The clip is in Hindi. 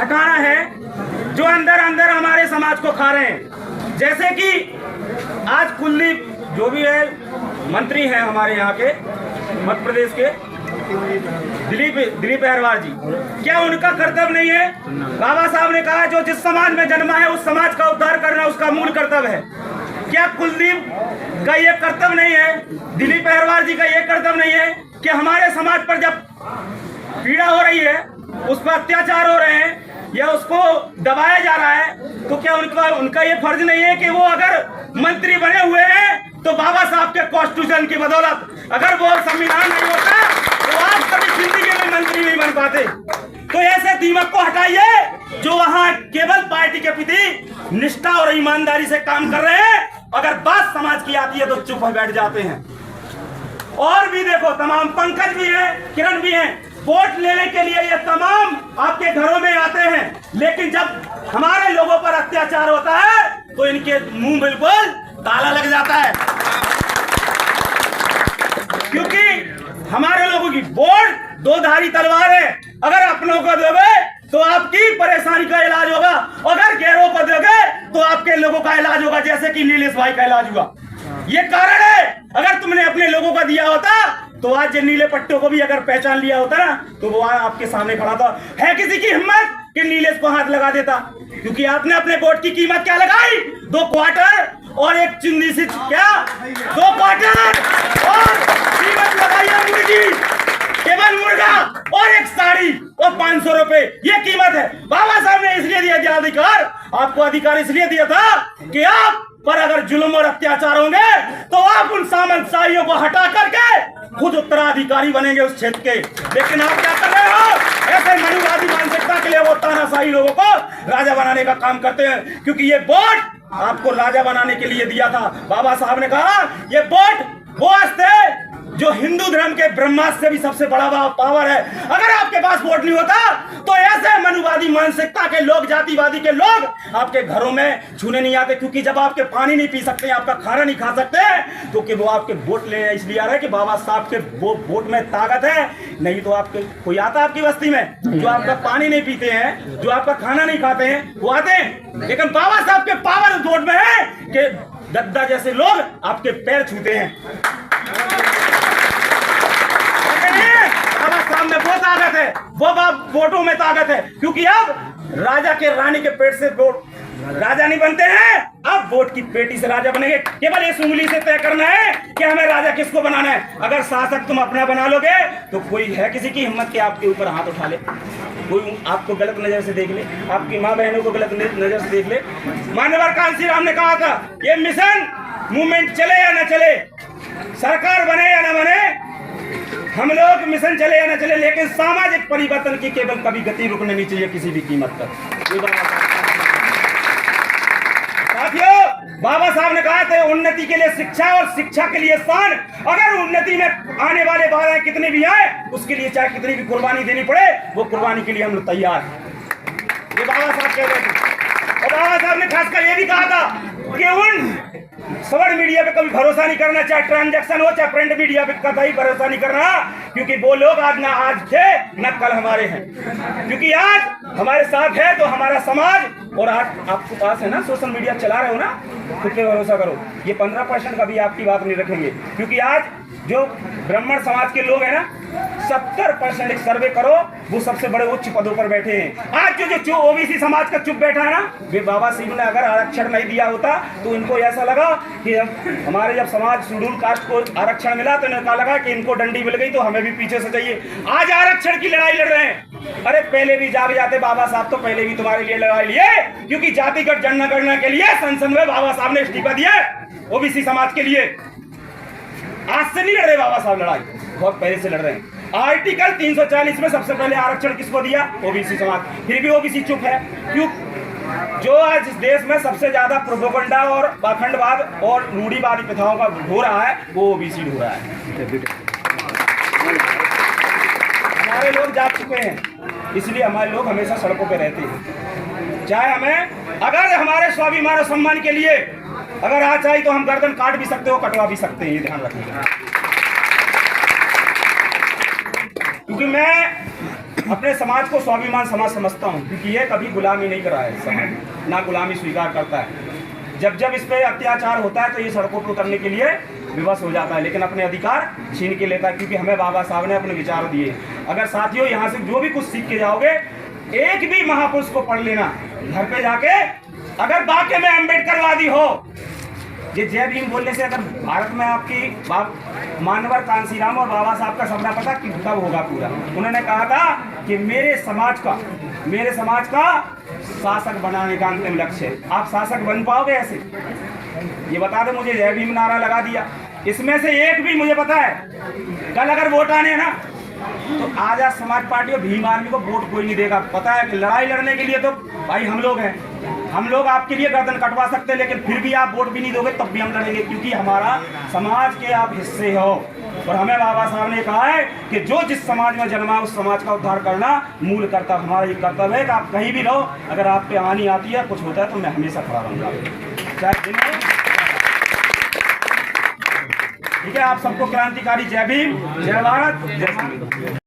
हटाना है जो अंदर अंदर हमारे समाज को खा रहे हैं। जैसे कि आज कुलदीप जो भी है मंत्री हैं हमारे यहाँ के मध्य प्रदेश के दिलीप अहरवार जी, क्या उनका कर्तव्य नहीं है? बाबा साहब ने कहा जो जिस समाज में जन्मा है उस समाज का उद्धार करना उसका मूल कर्तव्य है। क्या कुलदीप का ये कर्तव्य नहीं है, दिलीप अहरवार जी का ये कर्तव्य नहीं है कि हमारे समाज पर जब पीड़ा हो रही है, उस पर अत्याचार हो रहे हैं या उसको दबाया जा रहा है, तो क्या उनका ये फर्ज नहीं है कि वो अगर मंत्री बने हुए हैं तो बाबा साहब के कॉन्स्टिट्यूशन की बदौलत, अगर वो संविधान नहीं होता तो आप कभी जिंदगी में मंत्री नहीं बन पाते। तो ऐसे दीमक को हटाइए जो वहां केवल पार्टी के प्रति निष्ठा और ईमानदारी से काम कर रहे हैं, अगर बात समाज की आती है तो चुप हो बैठ जाते हैं। और भी देखो तमाम पंकज भी है, किरण भी है, वोट लेने के लिए ये तमाम आपके घरों में आते हैं, लेकिन जब हमारे लोगों पर अत्याचार होता है तो इनके मुंह बिल्कुल ताला लग जाता है, क्योंकि हमारे लोगों की वोट दो धारी तलवार है। अगर अपनों को दोगे तो आपकी परेशानी का इलाज होगा, अगर गैरों को दोगे तो आपके लोगों का इलाज होगा, जैसे कि नीलेश भाई का इलाज हुआ। ये कारण है, अगर तुमने अपने लोगों को दिया होता तो आज नीले पट्टों को भी अगर पहचान लिया होता ना तो वो आपके सामने खड़ा था। है किसी की हिम्मत कि नीलेश को हाथ लगा देता? क्योंकि आपने अपने वोट की कीमत क्या लगाई? 2 क्वार्टर और एक चिंदी सी क्या 2 क्वार्टर और कीमत लगाई है मुर्गी, केवल मुर्गा और एक साड़ी और 500 रुपए, ये कीमत है। बाबा साहब ने इसलिए दिया अधिकार, आपको अधिकार इसलिए दिया था कि आप पर अगर जुल्म और अत्याचार होंगे तो आप उन सामंतशाहियों को हटा करके खुद उत्तराधिकारी बनेंगे उस क्षेत्र के। लेकिन आप क्या कर रहे हो? ऐसे मनुवादी मानसिकता के लिए वो तानाशाही लोगों को राजा बनाने का काम करते हैं, क्योंकि ये वोट आपको राजा बनाने के लिए दिया था। बाबा साहब ने कहा ये वोट वो अस्ते जो हिंदू धर्म के ब्रह्मास्त्र से भी सबसे बड़ा पावर है। अगर आपके पास वोट नहीं होता तो ऐसे मनुवादी मानसिकता के लोग, जातिवादी के लोग आपके घरों में छूने नहीं आते, क्योंकि जब आपके पानी नहीं पी सकते, आपका खाना नहीं खा सकते, तो कि वो आपके वोट लेने इसलिए आ रहे हैं कि बाबा साहब के वो वोट में ताकत है। नहीं तो आपके कोई आता आपकी बस्ती में जो आपका पानी नहीं पीते हैं, जो आपका खाना नहीं खाते हैं, वो आते हैं। लेकिन बाबा साहब के पावर उस वोट में है कि गद्दा जैसे लोग आपके पैर छूते हैं। में वो ताकत है, वो वोटों में ताकत है, क्योंकि अब राजा के रानी के पेट से वोट राजा नहीं बनते हैं, अब वोट की पेटी से राजा बनेंगे। केवल इस उंगली से तय करना है कि हमें राजा किसको बनाना है। अगर शासक तुम अपना बना लोगे तो कोई है किसी की हिम्मत के आपके ऊपर हाथ उठा ले, कोई आपको गलत नजर से देख ले, आपकी माँ बहनों को गलत नजर से देख ले। मान्यवर कांसी राम ने कहा था ये मिशन मूवमेंट चले या न चले, सरकार बने या न बने, हम लोग मिशन चले या न चले, लेकिन सामाजिक परिवर्तन की केवल कभी गति रुकनी नहीं चाहिए किसी भी कीमत पर। साथियों, बाबा साहब ने कहा था उन्नति के लिए शिक्षा और शिक्षा के लिए शान। अगर उन्नति में आने वाले बाधाएं कितनी भी आए, उसके लिए चाहे कितनी भी कुर्बानी देनी पड़े, वो कुर्बानी के लिए हम लोग तैयार हैं। ये बाबा साहब कह रहे थे। और बाबा साहब ने खासकर ये भी कहा था कि उन सवर मीडिया पे कभी भरोसा नहीं करना, चाहे ट्रांजैक्शन हो चाहे प्रिंट मीडिया पे कभी भरोसा नहीं करना, क्योंकि वो लोग आज ना आज थे न कल हमारे हैं। क्योंकि आज हमारे साथ है तो हमारा समाज, और आज आपके पास है ना सोशल मीडिया चला रहे हो ना, खुद पे भरोसा करो। ये 15% का भी आपकी बात नहीं रखेंगे, क्योंकि आज जो ब्राह्मण समाज के लोग हैं ना 70% एक सर्वे करो, वो सबसे बड़े उच्च पदों पर बैठे हैं। आज जो ओबीसी समाज का चुप बैठा है ना, वे बाबा साहब ने अगर आरक्षण नहीं दिया होता तो इनको ऐसा लगा कि हमारे जब समाज शेड्यूल कास्ट को आरक्षण मिला तो इन्हें कहा लगा कि इनको डंडी मिल गई तो हमें भी पीछे से चाहिए। आज आरक्षण की लड़ाई लड़ रहे हैं। अरे पहले भी जाग जाते बाबा साहब, तो पहले भी तुम्हारे लिए लड़ाई लिए, क्योंकि जातिगत जनगणना के लिए संसद में बाबा साहब ने इस्तीफा दिया ओबीसी समाज के लिए। आज से नहीं लड़ रहे बाबा साहब, लड़ाई बहुत पहले से लड़ रहे हैं। आर्टिकल 340 में सबसे पहले आरक्षण किसको दिया? ओबीसी समाज। फिर भी ओबीसी चुप है। क्यों? जो आज इस देश में सबसे ज्यादा प्रोपोगंडा और पाखंडवाद और रूढ़िवादी प्रथाओं का हो रहा है, वो ओबीसी हो रहा है। हमारे लोग जाग चुके हैं, इसलिए हमारे लोग हमेशा सड़कों पे रहते हैं। चाहे हमें अगर हमारे स्वाभिमान और सम्मान के लिए अगर आज चाहिए तो हम गर्दन काट भी सकते हो, कटवा भी सकते हैं, ये ध्यान रखिएगा। क्योंकि मैं अपने समाज को स्वाभिमान समाज समझता हूँ, क्योंकि ये कभी गुलामी नहीं करा है समाज, ना गुलामी स्वीकार करता है। जब जब इस पे अत्याचार होता है तो ये सड़कों पर उतरने के लिए विवश हो जाता है, लेकिन अपने अधिकार छीन के लेता है, क्योंकि हमें बाबा साहब ने अपने विचार दिए। अगर साथियों यहाँ से जो भी कुछ सीख के जाओगे, एक भी महापुरुष को पढ़ लेना घर पे जाके, अगर वाकई में अम्बेडकरवादी हो, ये जय भीम बोलने से अगर भारत में आपकी मानवर कांसीराम और बाबा साहब का सपना पता कि कब होगा पूरा। उन्होंने कहा था कि मेरे समाज का शासक बनाने का अंतिम लक्ष्य है। आप शासक बन पाओगे ऐसे? ये बता दो मुझे। जय भीम नारा लगा दिया, इसमें से एक भी मुझे पता है कल अगर वोट आने ना तो आजाद समाज पार्टी और भीम आर्मी को वोट कोई नहीं देगा। पता है कि लड़ाई लड़ने के लिए तो भाई हम लोग हैं, हम लोग आपके लिए गर्दन कटवा सकते हैं, लेकिन फिर भी आप वोट भी नहीं दोगे तब भी हम लड़ेंगे, क्योंकि हमारा समाज के आप हिस्से हो। और हमें बाबा साहब ने कहा है कि जो जिस समाज में जन्मा उस समाज का उद्धार करना मूल कर्तव्य, हमारा ये कर्तव्य है कि आप कहीं भी रहो, अगर आप पे हानि आती है, कुछ होता है, तो मैं हमेशा खड़ा रहूंगा। ठीक है, आप सबको क्रांतिकारी जय भीम, जय भारत, जय संविधान।